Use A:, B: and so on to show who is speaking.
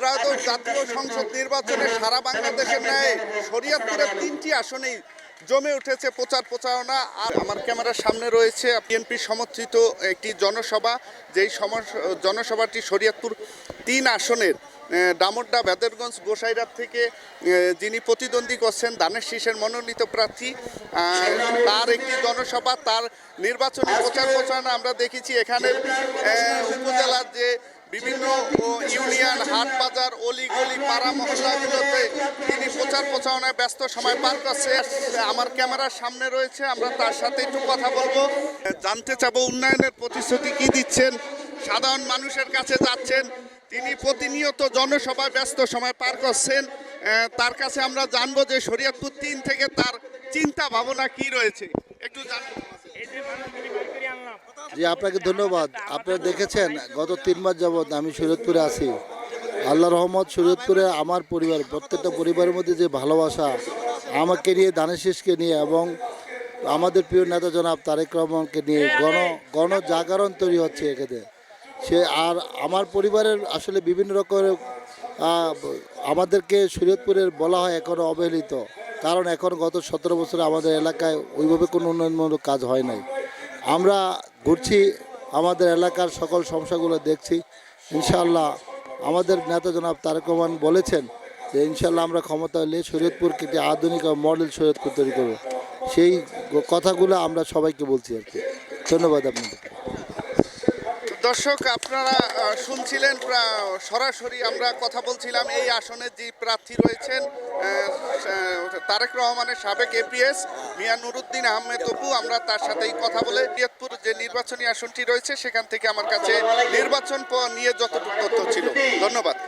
A: ত্রয়োদশ জাতীয় সংসদ নির্বাচনে সারা বাংলাদেশের ন্যায় শরীয়তপুরের 3টি আসনেই জমে উঠেছে প্রচার প্রচারণা। আর আমার ক্যামেরার সামনে রয়েছে বিএনপি সমর্থিত একটি জনসভা, যেই জনসভাটি শরীয়তপুর 3 আসনের ডামুড্ডা, বেদরগঞ্জ, গোসাইরহাট থেকে যিনি প্রতিদ্বন্দ্বী করছেন ধানের শীষের মনোনীত প্রার্থী, তার একটি জনসভা, তার নির্বাচনী প্রচার প্রচারণা আমরা দেখেছি। এখানে উপজেলার যে বিভিন্ন ইউনিয়ন, হাট বাজার, অলিগলি, পাড়া মহল্লাগুলোতে তিনি প্রচার প্রচারণায় ব্যস্ত সময় পার করছে। আমার ক্যামেরার সামনে রয়েছে, আমরা তার সাথে একটু কথা বলবো, জানতে চাবো উন্নয়নের প্রতিশ্রুতি কি দিচ্ছেন, সাধারণ মানুষের কাছে যাচ্ছেন, তিনি প্রতিনিয়ত জনসভায় ব্যস্ত সময় পার করছেন। তার কাছে আমরা জানবো যে শরীয়তপুর 3 থেকে তার চিন্তা ভাবনা কি রয়েছে, একটু জানবো।
B: জি, আপনাকে ধন্যবাদ। আপনারা দেখেছেন গত 3 মাস যাবৎ আমি শরীয়তপুরে আছি। আল্লাহ রহমত, শরীয়তপুরে আমার পরিবার, প্রত্যেকটা পরিবারের মধ্যে যে ভালোবাসা আমাকে নিয়ে, ধানের শীষকে নিয়ে এবং আমাদের প্রিয় নেতা জনাব তারেক রহমানকে নিয়ে গণজাগরণ তৈরি হচ্ছে এখানে। সে আর আমার পরিবারের আসলে বিভিন্ন রকমের আমাদেরকে শরীয়তপুরের বলা হয় এখনও অবহেলিত, কারণ এখন গত 17 বছরে আমাদের এলাকায় ওইভাবে কোনো উন্নয়নমূলক কাজ হয় নাই। আমরা ঘুরছি, আমাদের এলাকার সকল সমস্যাগুলো দেখছি। ইনশাআল্লাহ আমাদের নেতা জনাব তারেক রহমান বলেছেন যে ইনশাআল্লাহ আমরা ক্ষমতা হলে শরীয়তপুরকে একটি আধুনিক মডেল শরীয়তপুর তৈরি করব। সেই কথাগুলো আমরা সবাইকে বলছি আর কি। ধন্যবাদ আপনাদের।
A: দর্শক, আপনারা শুনছিলেন, সরাসরি আমরা কথা বলছিলাম এই আসনের যে প্রার্থী রয়েছেন তারেক রহমানের সাবেক এপিএস মিয়া নুরুদ্দিন আহমেদ অপু। আমরা তার সাথেই কথা বলে শরীয়তপুর যে নির্বাচনী আসনটি রয়েছে সেখান থেকে আমার কাছে নির্বাচন নিয়ে যতটুকু তথ্য ছিল। ধন্যবাদ।